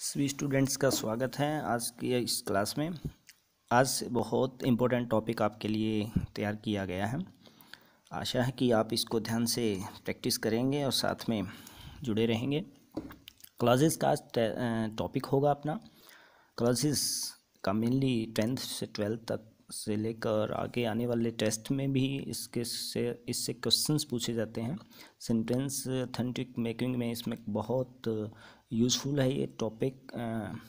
सभी स्टूडेंट्स का स्वागत है आज की इस क्लास में। आज बहुत इम्पोर्टेंट टॉपिक आपके लिए तैयार किया गया है। आशा है कि आप इसको ध्यान से प्रैक्टिस करेंगे और साथ में जुड़े रहेंगे। क्लासेस का टॉपिक होगा अपना क्लासेस का मेनली 10th से 12th तक से लेकर आगे आने वाले टेस्ट में भी इससे क्वेश्चंस पूछे जाते हैं। सेंटेंस ऑथेंटिक मेकिंग में इसमें बहुत यूज़फुल है ये टॉपिक।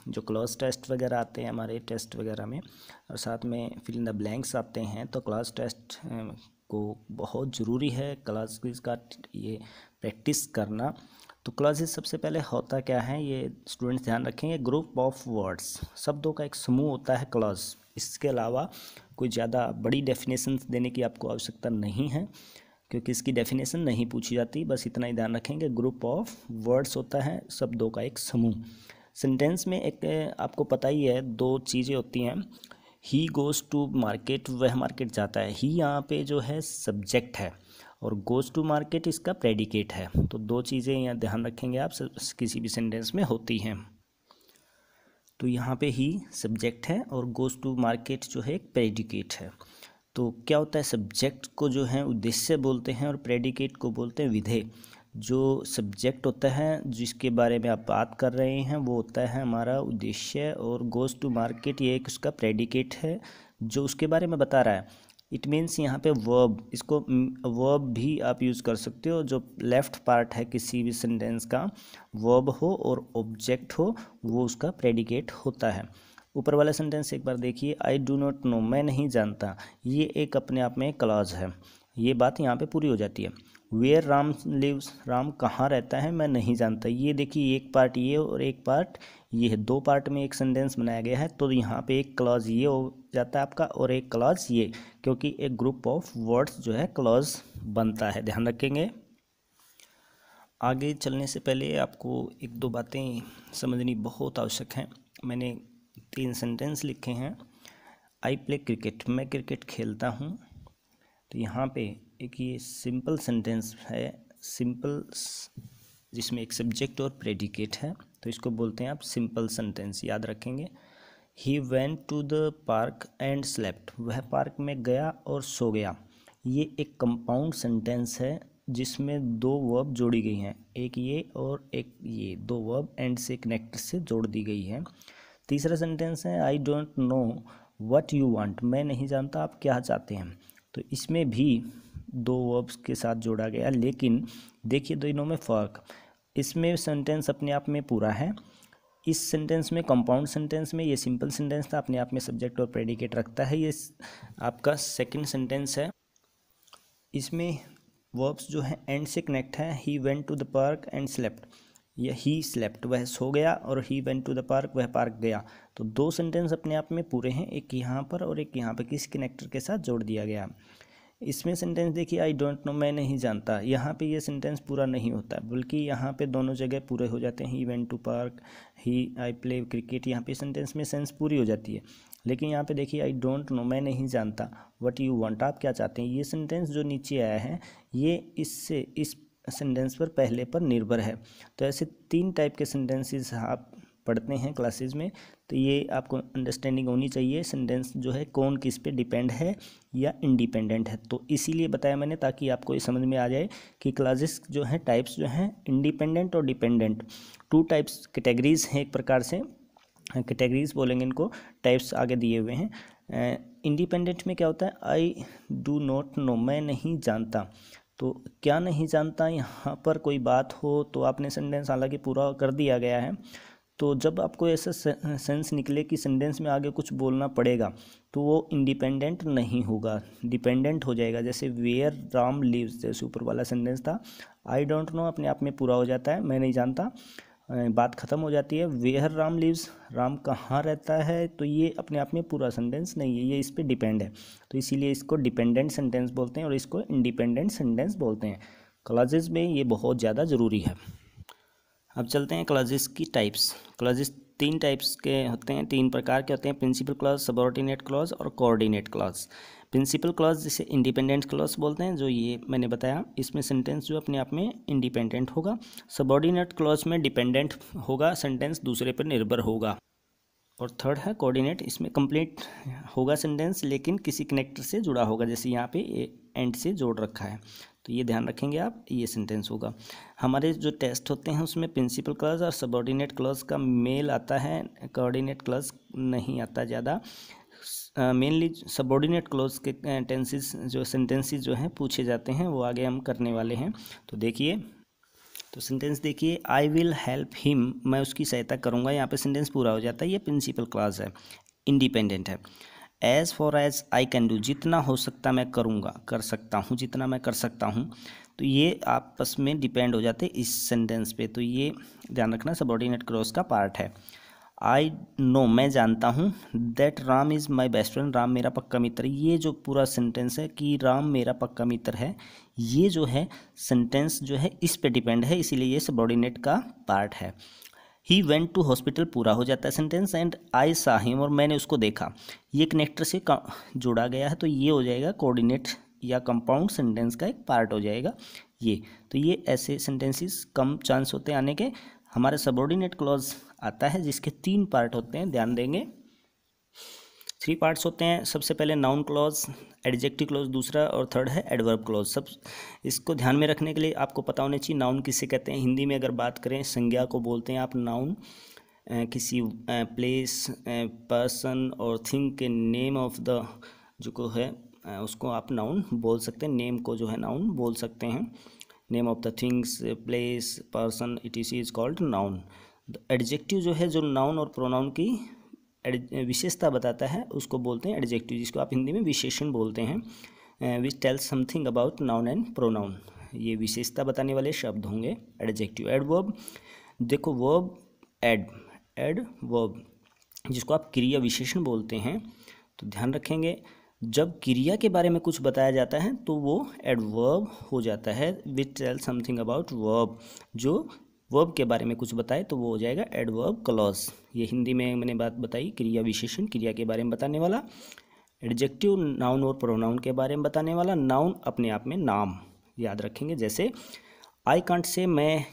जो क्लास टेस्ट वगैरह आते हैं हमारे टेस्ट वगैरह में, और साथ में फिल इन द ब्लैंक्स आते हैं, तो क्लास टेस्ट को बहुत ज़रूरी है क्लास का ये प्रैक्टिस करना। तो क्लासेस सबसे पहले होता क्या है, ये स्टूडेंट्स ध्यान रखेंगे, ग्रुप ऑफ वर्ड्स, शब्दों का एक समूह होता है क्लास। इसके अलावा कोई ज़्यादा बड़ी डेफिनेशन देने की आपको आवश्यकता नहीं है, क्योंकि इसकी डेफिनेशन नहीं पूछी जाती। बस इतना ही ध्यान रखेंगे, ग्रुप ऑफ वर्ड्स होता है शब्दों का एक समूह। सेंटेंस में एक आपको पता ही है दो चीज़ें होती हैं। ही गोज़ टू मार्केट, वह मार्केट जाता है। ही यहाँ पे जो है सब्जेक्ट है और गोज़ टू मार्केट इसका प्रेडिकेट है। तो दो चीज़ें यहाँ ध्यान रखेंगे आप किसी भी सेंटेंस में होती हैं। तो यहाँ पे ही सब्जेक्ट है और गोज़ टू मार्केट जो है एक प्रेडिकेट है। तो क्या होता है, सब्जेक्ट को जो है उद्देश्य बोलते हैं और प्रेडिकेट को बोलते हैं विधेय। जो सब्जेक्ट होता है जिसके बारे में आप बात कर रहे हैं वो होता है हमारा उद्देश्य, और गोज़ टू मार्केट ये एक उसका प्रेडिकेट है जो उसके बारे में बता रहा है। इट मीन्स यहाँ पे वर्ब, इसको वर्ब भी आप यूज़ कर सकते हो। जो लेफ्ट पार्ट है किसी भी सेंटेंस का, वर्ब हो और ऑब्जेक्ट हो, वो उसका प्रेडिकेट होता है। ऊपर वाला सेंटेंस एक बार देखिए, आई डू नॉट नो, मैं नहीं जानता, ये एक अपने आप में क्लॉज है। ये बात यहाँ पे पूरी हो जाती है। वेयर राम लिव्स, राम कहाँ रहता है, मैं नहीं जानता। ये देखिए एक पार्ट ये और एक पार्ट ये है, दो पार्ट में एक सेंटेंस बनाया गया है। तो यहाँ पे एक क्लॉज ये हो जाता है आपका और एक क्लॉज ये, क्योंकि एक ग्रुप ऑफ वर्ड्स जो है क्लॉज बनता है, ध्यान रखेंगे। आगे चलने से पहले आपको एक दो बातें समझनी बहुत आवश्यक हैं। मैंने 3 सेंटेंस लिखे हैं। आई प्ले क्रिकेट, मैं क्रिकेट खेलता हूँ। तो यहाँ पे एक ये सिंपल सेंटेंस है, सिंपल, जिसमें एक सब्जेक्ट और प्रेडिकेट है, तो इसको बोलते हैं आप सिंपल सेंटेंस, याद रखेंगे। He went to the park and slept, वह पार्क में गया और सो गया। ये एक कंपाउंड सेंटेंस है जिसमें दो वर्ब जोड़ी गई हैं, एक ये और एक ये, दो वर्ब एंड से कनेक्ट से जोड़ दी गई है। तीसरा सेंटेंस है, I don't know what you want, मैं नहीं जानता आप क्या चाहते हैं। तो इसमें भी दो वर्ब्स के साथ जोड़ा गया, लेकिन देखिए दोनों में फ़र्क। इसमें सेंटेंस अपने आप में पूरा है, इस सेंटेंस में, कंपाउंड सेंटेंस में, ये सिंपल सेंटेंस था, अपने आप में सब्जेक्ट और प्रेडिकेट रखता है। ये आपका सेकंड सेंटेंस है, इसमें वर्ब्स जो है एंड से कनेक्ट है। He went to the park and slept, या ही स्लेप्ट, वह सो गया, और he went to the park, वह पार्क गया। तो दो सेंटेंस अपने आप में पूरे हैं, एक यहाँ पर और एक यहाँ पर किसी कनेक्टर के साथ जोड़ दिया गया। इसमें सेंटेंस देखिए, आई डोंट नो, मैं नहीं जानता, यहाँ पे ये सेंटेंस पूरा नहीं होता, बल्कि यहाँ पे दोनों जगह पूरे हो जाते हैं। He went to park, he I play cricket, यहाँ पे सेंटेंस में सेंस पूरी हो जाती है। लेकिन यहाँ पे देखिए, आई डोंट नो, मैं नहीं जानता, व्हाट यू वांट, आप क्या चाहते हैं, ये सेंटेंस जो नीचे आया है ये इससे इस सेंटेंस पर पहले पर निर्भर है। तो ऐसे 3 टाइप के सेंटेंसेस आप पढ़ते हैं क्लासेस में, तो ये आपको अंडरस्टैंडिंग होनी चाहिए सेंटेंस जो है कौन किस पे डिपेंड है या इंडिपेंडेंट है। तो इसीलिए बताया मैंने, ताकि आपको ये समझ में आ जाए कि क्लासेस जो हैं, टाइप्स जो हैं, इंडिपेंडेंट और डिपेंडेंट, 2 टाइप्स कैटेगरीज हैं, एक प्रकार से कैटेगरीज बोलेंगे इनको, टाइप्स आगे दिए हुए हैं। इंडिपेंडेंट में क्या होता है, आई डू नॉट नो, मैं नहीं जानता। तो क्या नहीं जानता, यहाँ पर कोई बात हो तो आपने सेंटेंस हालांकि पूरा कर दिया गया है, तो जब आपको ऐसा सेंस निकले कि सेंटेंस में आगे कुछ बोलना पड़ेगा, तो वो इंडिपेंडेंट नहीं होगा, डिपेंडेंट हो जाएगा। जैसे वेयर राम लिव्स, जैसे ऊपर वाला सेंटेंस था, आई डोंट नो अपने आप में पूरा हो जाता है, मैं नहीं जानता, बात ख़त्म हो जाती है। वेयर राम लिव्स, राम कहाँ रहता है, तो ये अपने आप में पूरा सेंटेंस नहीं है, ये इस पर डिपेंड है। तो इसीलिए इसको डिपेंडेंट सेंटेंस बोलते हैं और इसको इंडिपेंडेंट सेंटेंस बोलते हैं। क्लॉजेज में ये बहुत ज़्यादा ज़रूरी है। अब चलते हैं क्लॉजेस की टाइप्स। क्लॉजेस तीन टाइप्स के होते हैं, तीन प्रकार के होते हैं, प्रिंसिपल क्लॉज, सबऑर्डिनेट क्लॉज और कोऑर्डिनेट क्लॉज। प्रिंसिपल क्लॉज जिसे इंडिपेंडेंट क्लॉज बोलते हैं, जो ये मैंने बताया, इसमें सेंटेंस जो अपने आप में इंडिपेंडेंट होगा। सबऑर्डिनेट क्लॉज में डिपेंडेंट होगा, सेंटेंस दूसरे पर निर्भर होगा। और थर्ड है कोऑर्डिनेट, इसमें कंप्लीट होगा सेंटेंस लेकिन किसी कनेक्टर से जुड़ा होगा, जैसे यहाँ पे एंड से जोड़ रखा है, तो ये ध्यान रखेंगे आप, ये सेंटेंस होगा। हमारे जो टेस्ट होते हैं उसमें प्रिंसिपल क्लॉज और सबऑर्डिनेट क्लॉज का मेल आता है, कोऑर्डिनेट क्लॉज नहीं आता ज़्यादा। मेनली सबऑर्डिनेट क्लॉज के टेंसेस जो सेंटेंसेस जो हैं पूछे जाते हैं, वो आगे हम करने वाले हैं। तो देखिए, तो सेंटेंस देखिए, आई विल हेल्प हिम, मैं उसकी सहायता करूँगा, यहाँ पे सेंटेंस पूरा हो जाता है। ये प्रिंसिपल क्लॉज है, इंडिपेंडेंट है। As far as I can do, जितना हो सकता मैं करूँगा, कर सकता हूँ, जितना मैं कर सकता हूँ, तो ये आपस में डिपेंड हो जाते हैं इस सेंटेंस पे, तो ये ध्यान रखना सबऑर्डिनेट क्लॉज का पार्ट है। आई नो, मैं जानता हूँ, that Ram is my best friend, Ram मेरा पक्का मित्र, ये जो पूरा सेंटेंस है कि राम मेरा पक्का मित्र है, ये जो है सेंटेंस जो है इस पे डिपेंड है, इसीलिए ये सबऑर्डिनेट का पार्ट है। ही वेंट टू हॉस्पिटल, पूरा हो जाता है सेंटेंस, एंड आई सा हिम, और मैंने उसको देखा, ये कनेक्टर से जोड़ा गया है, तो ये हो जाएगा कोऑर्डिनेट या कंपाउंड सेंटेंस का एक पार्ट हो जाएगा ये। तो ये ऐसे सेंटेंसेस कम चांस होते हैं आने के। हमारे सबऑर्डिनेट क्लॉज आता है जिसके तीन पार्ट होते हैं, ध्यान देंगे, 3 पार्ट्स होते हैं। सबसे पहले नाउन क्लॉज, एडजेक्टिव क्लॉज दूसरा, और थर्ड है एडवर्ब क्लॉज। सब इसको ध्यान में रखने के लिए आपको पता होना चाहिए नाउन किसे कहते हैं। हिंदी में अगर बात करें, संज्ञा को बोलते हैं आप नाउन, किसी प्लेस, पर्सन और थिंग के नेम ऑफ द जो को है उसको आप नाउन बोल सकते हैं, नेम को जो है नाउन बोल सकते हैं। Name of the things, place, person, etc. is called noun. Adjective जो है, जो नाउन और प्रोनाउन की विशेषता बताता है, उसको बोलते हैं एडजेक्टिव, जिसको आप हिंदी में विशेषण बोलते हैं। Which tells something about noun and pronoun, ये विशेषता बताने वाले शब्द होंगे एडजेक्टिव। एडवर्ब, देखो वर्ब, एडवर्ब जिसको आप क्रिया विशेषण बोलते हैं, तो ध्यान रखेंगे जब क्रिया के बारे में कुछ बताया जाता है तो वो एडवर्ब हो जाता है। Which tell something about verb, जो वर्ब के बारे में कुछ बताए तो वो हो जाएगा एडवर्ब क्लॉज। ये हिंदी में मैंने बात बताई, क्रिया विशेषण क्रिया के बारे में बताने वाला, एडजेक्टिव नाउन और प्रोनाउन के बारे में बताने वाला, नाउन अपने आप में नाम, याद रखेंगे। जैसे आई कांट से, मैं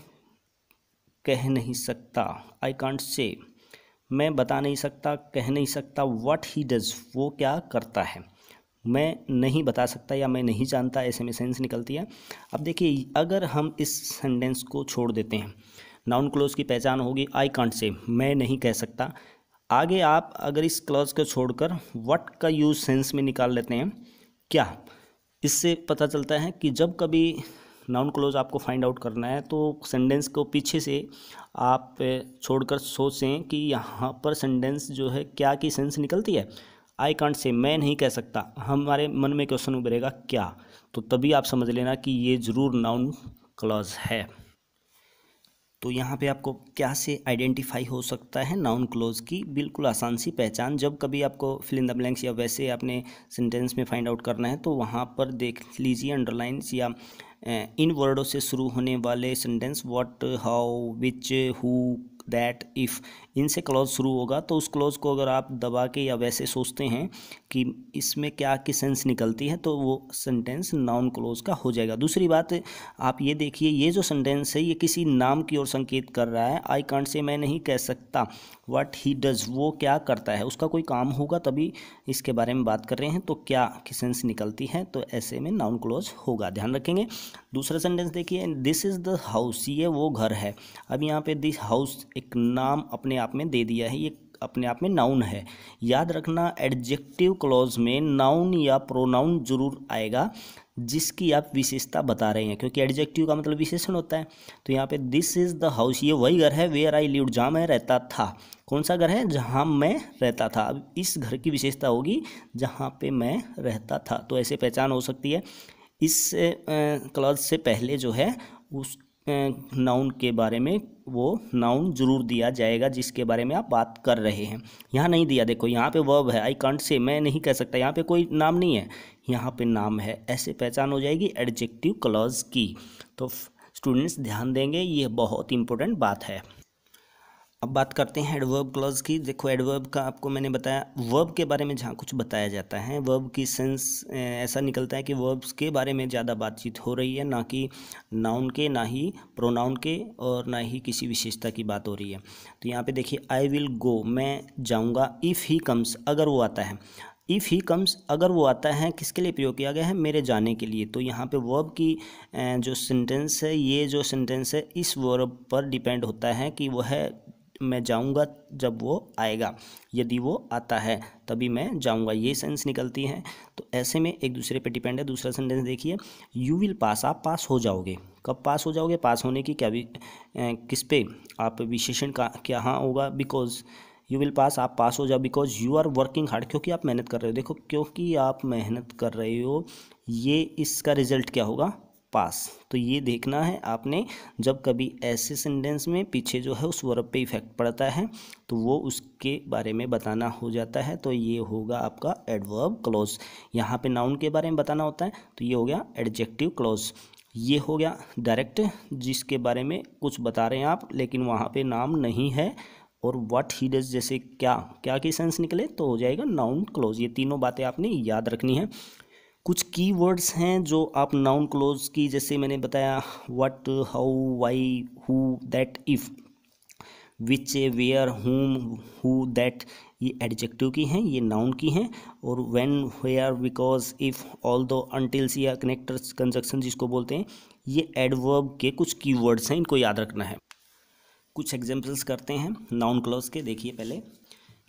कह नहीं सकता, आई कांट से मैं बता नहीं सकता, कह नहीं सकता। व्हाट ही डज, वो क्या करता है। मैं नहीं बता सकता या मैं नहीं जानता, ऐसे में सेंस निकलती है। अब देखिए, अगर हम इस सेंटेंस को छोड़ देते हैं, नाउन क्लॉज की पहचान होगी आई कांट से, मैं नहीं कह सकता। आगे आप अगर इस क्लॉज को छोड़कर व्हाट का यूज सेंस में निकाल लेते हैं, क्या इससे पता चलता है कि जब कभी नाउन क्लॉज आपको फाइंड आउट करना है तो सेंटेंस को पीछे से आप छोड़कर सोचें कि यहाँ पर सेंटेंस जो है क्या की सेंस निकलती है। आई कांट से, मैं नहीं कह सकता, हमारे मन में क्वेश्चन उभरेगा क्या, तो तभी आप समझ लेना कि ये ज़रूर नाउन क्लॉज है। तो यहाँ पे आपको क्या से आइडेंटिफाई हो सकता है नाउन क्लॉज की बिल्कुल आसान सी पहचान। जब कभी आपको फिल इन द ब्लैंक्स या वैसे आपने सेंटेंस में फाइंड आउट करना है तो वहाँ पर देख लीजिए अंडरलाइंस या इन वर्डों से शुरू होने वाले sentence, what, how, which, who, that, if, इनसे क्लॉज शुरू होगा तो उस क्लॉज को अगर आप दबा के या वैसे सोचते हैं कि इसमें क्या की सेंस निकलती है तो वो सेंटेंस नाउन क्लॉज का हो जाएगा। दूसरी बात, आप ये देखिए, ये जो सेंटेंस है ये किसी नाम की ओर संकेत कर रहा है। आई कांट से, मैं नहीं कह सकता। व्हाट ही डज, वो क्या करता है, उसका कोई काम होगा तभी इसके बारे में बात कर रहे हैं, तो क्या की सेंस निकलती है, तो ऐसे में नाउन क्लॉज होगा, ध्यान रखेंगे। दूसरा सेंटेंस देखिए, दिस इज़ द हाउस, ये वो घर है। अब यहाँ पे दिस हाउस एक नाम अपने आप में दे दिया है, ये अपने आप में नाउन है। याद रखना एडजेक्टिव क्लॉज में नाउन या प्रोनाउन जरूर आएगा जिसकी आप विशेषता बता रहे हैं, क्योंकि एडजेक्टिव का मतलब विशेषण होता है। तो यहाँ पे दिस इज़ द हाउस, ये वही घर है, वेयर आई लिव्ड, जहाँ मैं रहता था। कौन सा घर है, जहाँ मैं रहता था। अब इस घर की विशेषता होगी जहाँ पे मैं रहता था, तो ऐसे पहचान हो सकती है। इस क्लॉज से पहले जो है उस नाउन के बारे में वो नाउन जरूर दिया जाएगा जिसके बारे में आप बात कर रहे हैं। यहाँ नहीं दिया, देखो यहाँ पे वर्ब है, आई कांट से, मैं नहीं कह सकता, यहाँ पे कोई नाम नहीं है, यहाँ पे नाम है, ऐसे पहचान हो जाएगी एडजेक्टिव क्लॉज की। तो स्टूडेंट्स ध्यान देंगे, ये बहुत इंपॉर्टेंट बात है। अब बात करते हैं एडवर्ब क्लॉज की। देखो एडवर्ब का आपको मैंने बताया, वर्ब के बारे में जहाँ कुछ बताया जाता है, वर्ब की सेंस ऐसा निकलता है कि वर्ब्स के बारे में ज़्यादा बातचीत हो रही है, ना कि नाउन के, ना ही प्रोनाउन के, और ना ही किसी विशेषता की बात हो रही है। तो यहाँ पे देखिए आई विल गो, मैं जाऊँगा, इफ़ ही कम्स, अगर वो आता है, इफ़ ही कम्स, अगर वो आता है, किसके लिए प्रयोग किया गया है, मेरे जाने के लिए। तो यहाँ पे वर्ब की जो सेंटेंस है, ये जो सेंटेंस है इस वर्ब पर डिपेंड होता है कि वह मैं जाऊंगा जब वो आएगा, यदि वो आता है तभी मैं जाऊंगा, ये सेंस निकलती है। तो ऐसे में एक दूसरे पे डिपेंड है। दूसरा सेंटेंस देखिए, यू विल पास, आप पास हो जाओगे। कब पास हो जाओगे, पास होने की क्या भी किस पे आप विशेषण का क्या हाँ होगा, बिकॉज यू विल पास, आप पास हो जाओ, because you are working hard, क्योंकि आप मेहनत कर रहे हो। देखो क्योंकि आप मेहनत कर रहे हो, ये इसका रिजल्ट क्या होगा, पास। तो ये देखना है आपने, जब कभी ऐसे सेंटेंस में पीछे जो है उस वर्ब पे इफेक्ट पड़ता है तो वो उसके बारे में बताना हो जाता है। तो ये होगा आपका एडवर्ब क्लॉज। यहाँ पे नाउन के बारे में बताना होता है तो ये हो गया एडजेक्टिव क्लॉज। ये हो गया डायरेक्ट, जिसके बारे में कुछ बता रहे हैं आप लेकिन वहाँ पे नाम नहीं है, और व्हाट ही डज जैसे क्या क्या की सेंस निकले तो हो जाएगा नाउन क्लॉज। ये तीनों बातें आपने याद रखनी है। कुछ की वर्ड्स हैं जो आप नाउन क्लोज की, जैसे मैंने बताया what, how, why, who, that, if, which, where, whom, who, that, ये एडजेक्टिव की हैं, ये नाउन की हैं। और when, where, because, if, although, untils या कनेक्टर्स कंजक्शन जिसको बोलते हैं, ये एडवर्ब के कुछ की वर्ड्स हैं, इनको याद रखना है। कुछ एग्जाम्पल्स करते हैं नाउन क्लॉज के। देखिए पहले,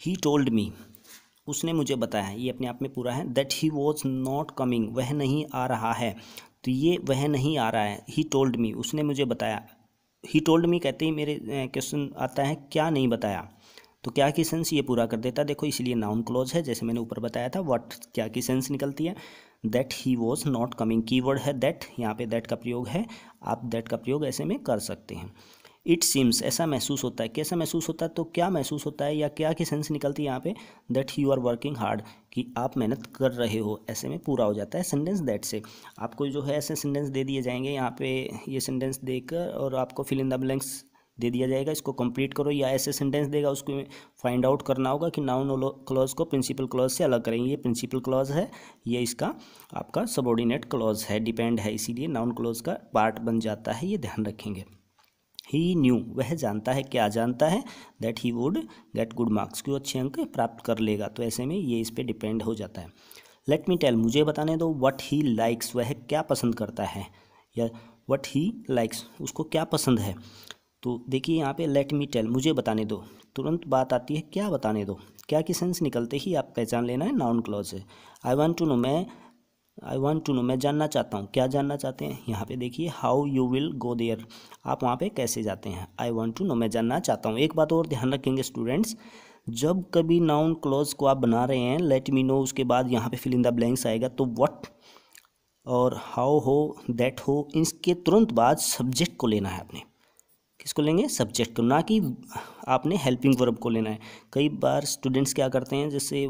ही टोल्ड मी, उसने मुझे बताया, ये अपने आप में पूरा है। That he was not coming, वह नहीं आ रहा है। तो ये वह नहीं आ रहा है, ही टोल्ड मी, उसने मुझे बताया। ही टोल्ड मी कहते ही मेरे क्वेश्चन आता है क्या नहीं बताया, तो क्या की सेंस ये पूरा कर देता। देखो इसलिए नाउन क्लॉज है, जैसे मैंने ऊपर बताया था व्हाट क्या की सेंस निकलती है। That he was not coming, keyword है दैट, यहाँ पे दैट का प्रयोग है, आप दैट का प्रयोग ऐसे में कर सकते हैं। इट सीम्स, ऐसा महसूस होता है, कैसा महसूस होता है, तो क्या महसूस होता है या क्या की सेंस निकलती है यहाँ पे, that you are working hard, कि आप मेहनत कर रहे हो, ऐसे में पूरा हो जाता है सेंटेंस दैट से। आपको जो है ऐसे सेंटेंस दे दिए जाएंगे यहाँ पे, ये सेंटेंस देकर और आपको फिल इन द ब्लैंक्स दे दिया जाएगा, इसको कंप्लीट करो, या ऐसे सेंटेंस देगा उसको फाइंड आउट करना होगा कि नाउन क्लॉज को प्रिंसिपल क्लॉज से अलग करेंगे। ये प्रिंसिपल क्लॉज है, ये इसका आपका सबऑर्डिनेट क्लॉज है, डिपेंड है, इसीलिए नाउन क्लॉज का पार्ट बन जाता है, ये ध्यान रखेंगे। ही न्यू, वह जानता है, क्या जानता है, that he would get good marks, क्यों अच्छे अंक प्राप्त कर लेगा। तो ऐसे में ये इस पे डिपेंड हो जाता है। लेट मी टेल, मुझे बताने दो, व्हाट ही लाइक्स, वह क्या पसंद करता है, या व्हाट ही लाइक्स, उसको क्या पसंद है। तो देखिए यहाँ पे लेट मी टेल, मुझे बताने दो, तुरंत बात आती है क्या बताने दो, क्या की सेंस निकलते ही आप पहचान लेना है नाउन क्लॉज है। I want to know, I want to know, मैं जानना चाहता हूँ, क्या जानना चाहते हैं, यहाँ पे देखिए how you will go there, आप वहाँ पे कैसे जाते हैं। आई वांट टू नो, मैं जानना चाहता हूँ। एक बात और ध्यान रखेंगे स्टूडेंट्स, जब कभी नाउन क्लॉज को आप बना रहे हैं, लेट मी नो, उसके बाद यहाँ पे फिल इन द ब्लैंक्स आएगा, तो व्हाट और हाउ हो, दैट हो, इसके तुरंत बाद सब्जेक्ट को लेना है आपने। किसको लेंगे, सब्जेक्ट को, ना कि आपने हेल्पिंग वर्ब को लेना है। कई बार स्टूडेंट्स क्या करते हैं, जैसे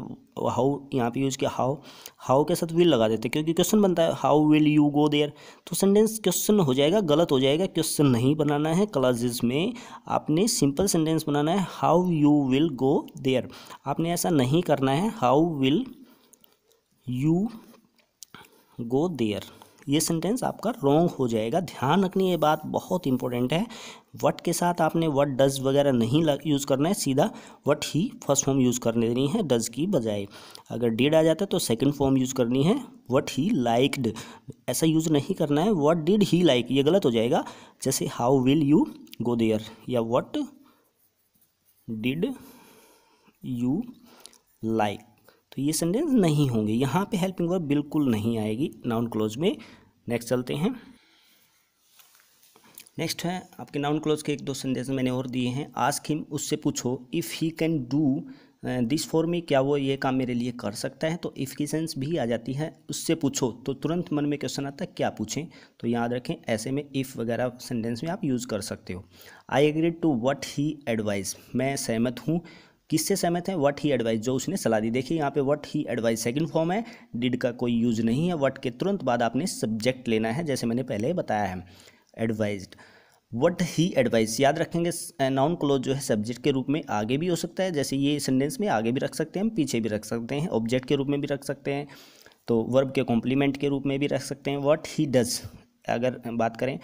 हाउ यहाँ पे यूज़ किया, हाउ, हाउ के साथ विल लगा देते हैं क्योंकि क्वेश्चन बनता है how will you go there, तो सेंटेंस क्वेश्चन हो जाएगा, गलत हो जाएगा। क्वेश्चन नहीं बनाना है क्लॉजेज में, आपने सिंपल सेंटेंस बनाना है, how you will go there. आपने ऐसा नहीं करना है how will you go there, ये सेंटेंस आपका रॉन्ग हो जाएगा। ध्यान रखनी ये बात बहुत इंपॉर्टेंट है। व्हाट के साथ आपने व्हाट डज वगैरह नहीं यूज़ करना है, सीधा what he first form use कर लेनी है डज की बजाय। अगर डिड आ जाता है तो सेकंड फॉर्म यूज़ करनी है, व्हाट ही लाइक्ड, ऐसा यूज़ नहीं करना है व्हाट डिड ही लाइक, ये गलत हो जाएगा। जैसे how will you go there या व्हाट डिड यू लाइक, तो ये सेंटेंस नहीं होंगे। यहाँ पे हेल्पिंग वर्ब बिल्कुल नहीं आएगी नाउन क्लोज में। नेक्स्ट चलते हैं। नेक्स्ट है आपके नाउन क्लोज के एक दो सेंटेंस मैंने और दिए हैं। आस्क हिम, उससे पूछो, if he can do this for me, क्या वो ये काम मेरे लिए कर सकता है। तो इफ़ की सेंस भी आ जाती है, उससे पूछो तो तुरंत मन में क्वेश्चन आता है क्या पूछें, तो याद रखें ऐसे में इफ़ वगैरह सेंटेंस में आप यूज़ कर सकते हो। I agree to what he advise, मैं सहमत हूँ, किससे सहमत है, व्हाट ही एडवाइस, जो उसने सलाह दी। देखिए यहाँ पे what he advice second form है, डिड का कोई यूज नहीं है। व्हाट के तुरंत बाद आपने सब्जेक्ट लेना है, जैसे मैंने पहले बताया है, एडवाइज्ड। व्हाट ही एडवाइस, याद रखेंगे नाउन क्लोज जो है सब्जेक्ट के रूप में आगे भी हो सकता है, जैसे ये सेंटेंस में आगे भी रख सकते हैं, हम पीछे भी रख सकते हैं, ऑब्जेक्ट के रूप में भी रख सकते हैं, तो वर्ब के कॉम्प्लीमेंट के रूप में भी रख सकते हैं। व्हाट ही डज, अगर बात करें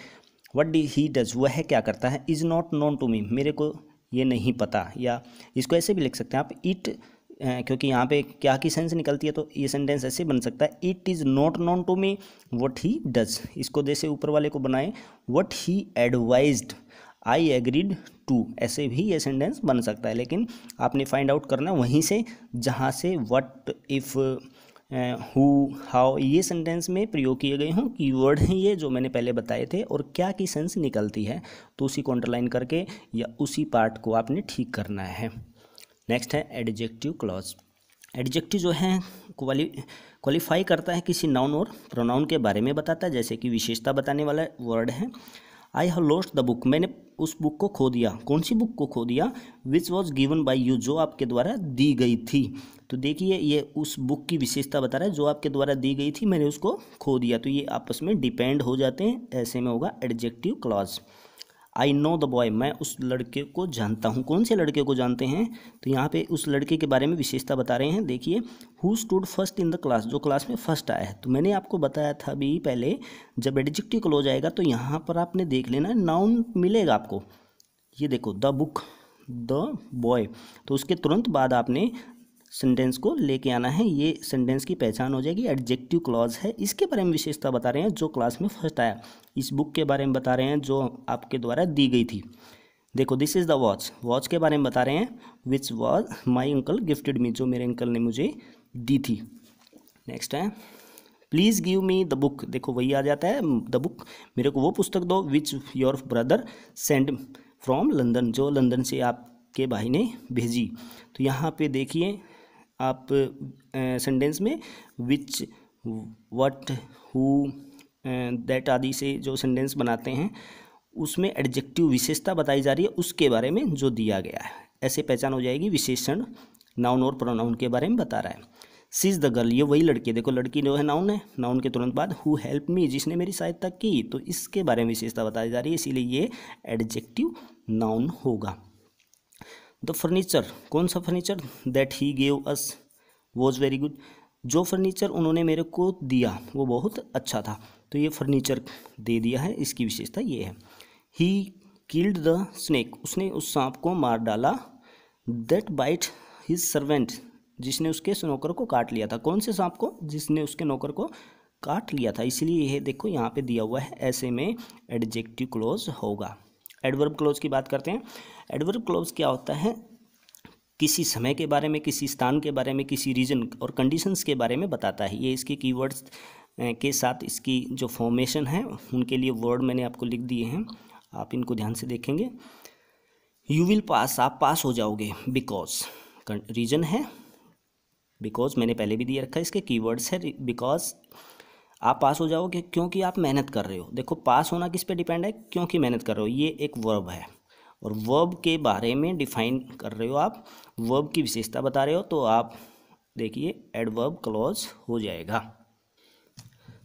व्हाट डी ही डज, वह क्या करता है, is not known to me, मेरे को ये नहीं पता, या इसको ऐसे भी लिख सकते हैं आप, इट, क्योंकि यहाँ पे क्या की सेंस निकलती है तो ये सेंटेंस ऐसे बन सकता है, it is not known to me what he does, इसको जैसे ऊपर वाले को बनाए what he advised I agreed to, ऐसे भी ये सेंटेंस बन सकता है, लेकिन आपने फाइंड आउट करना वहीं से जहाँ से व्हाट, इफ़, हु, हाउ ये सेंटेंस में प्रयोग किए गए हों, कीवर्ड हैं ये जो मैंने पहले बताए थे, और क्या की सेंस निकलती है, तो उसी को अंडरलाइन करके या उसी पार्ट को आपने ठीक करना है। नेक्स्ट है एडजेक्टिव क्लॉज। एडजेक्टिव जो है क्वालिफाई करता है किसी नाउन और प्रोनाउन के बारे में बताता है, जैसे कि विशेषता बताने वाला वर्ड है। I have lost the book, मैंने उस बुक को खो दिया, कौन सी बुक को खो दिया, which was given by you, जो आपके द्वारा दी गई थी। तो देखिए ये उस बुक की विशेषता बता रहा है जो आपके द्वारा दी गई थी, मैंने उसको खो दिया, तो ये आपस में डिपेंड हो जाते हैं, ऐसे में होगा adjective clause. I know the boy, मैं उस लड़के को जानता हूँ, कौन से लड़के को जानते हैं, तो यहाँ पे उस लड़के के बारे में विशेषता बता रहे हैं। देखिए who stood first in the class, जो क्लास में फर्स्ट आया है, तो मैंने आपको बताया था अभी पहले, जब एडजेक्टिव क्लोज आएगा तो यहाँ पर आपने देख लेना नाउन मिलेगा आपको, ये देखो द बुक, द बॉय, तो उसके तुरंत बाद आपने सेंटेंस को लेके आना है, ये सेंटेंस की पहचान हो जाएगी, एडजेक्टिव क्लॉज है, इसके बारे में विशेषता बता रहे हैं जो क्लास में फर्स्ट आया, इस बुक के बारे में बता रहे हैं जो आपके द्वारा दी गई थी। देखो this is the watch, watch के बारे में बता रहे हैं, which was my uncle gifted me, जो मेरे अंकल ने मुझे दी थी। नेक्स्ट है please give me the book, देखो वही आ जाता है द बुक, मेरे को वो पुस्तक दो, which your brother send from London, जो लंदन से आपके भाई ने भेजी। तो यहाँ पे देखिए आप सेंटेंस में विच, व्हाट, हु, दैट आदि से जो सेंटेंस बनाते हैं उसमें एडजेक्टिव विशेषता बताई जा रही है उसके बारे में जो दिया गया है, ऐसे पहचान हो जाएगी, विशेषण नाउन और प्रोनाउन के बारे में बता रहा है। सी इज़ द गर्ल, ये वही लड़की, देखो लड़की जो है नाउन है, नाउन के तुरंत बाद हु हेल्प मी, जिसने मेरी सहायता की, तो इसके बारे में विशेषता बताई जा रही है, इसीलिए ये एडजेक्टिव नाउन होगा। द फर्नीचर, कौन सा furniture, that he gave us was very good, जो फर्नीचर उन्होंने मेरे को दिया वो बहुत अच्छा था, तो ये फर्नीचर दे दिया है, इसकी विशेषता ये है। ही किल्ड द स्नेक, उसने उस सांप को मार डाला। दैट बाइट हिज सर्वेंट, जिसने उसके नौकर को काट लिया था, कौन से सांप को, जिसने उसके नौकर को काट लिया था, इसलिए यह देखो यहाँ पे दिया हुआ है, ऐसे में एडजेक्टिव क्लोज होगा। एडवर्ब क्लोज की बात करते हैं। एडवर्ब क्लोज क्या होता है, किसी समय के बारे में, किसी स्थान के बारे में, किसी रीजन और कंडीशंस के बारे में बताता है। ये इसके कीवर्ड्स के साथ इसकी जो फॉर्मेशन है उनके लिए वर्ड मैंने आपको लिख दिए हैं, आप इनको ध्यान से देखेंगे। यू विल पास, आप पास हो जाओगे, बिकॉज रीजन है, बिकॉज मैंने पहले भी दिए रखा है, इसके कीवर्ड्स है, बिकॉज आप पास हो जाओगे क्योंकि आप मेहनत कर रहे हो। देखो पास होना किस पे डिपेंड है, क्योंकि मेहनत कर रहे हो, ये एक वर्ब है और वर्ब के बारे में डिफाइन कर रहे हो आप, वर्ब की विशेषता बता रहे हो, तो आप देखिए एडवर्ब क्लॉज हो जाएगा।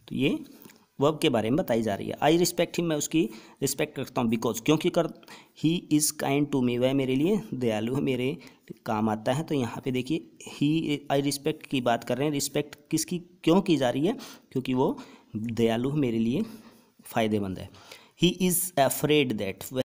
तो ये वर्ब के बारे में बताई जा रही है। आई रिस्पेक्ट हिम, मैं उसकी रिस्पेक्ट करता हूँ, बिकॉज क्योंकि कर, he is kind to me, वह मेरे लिए दयालु है, मेरे काम आता है। तो यहाँ पे देखिए ही, आई रिस्पेक्ट की बात कर रहे हैं, रिस्पेक्ट किसकी क्यों की जा रही है, क्योंकि वो दयालु मेरे लिए फ़ायदेमंद है। He is afraid that,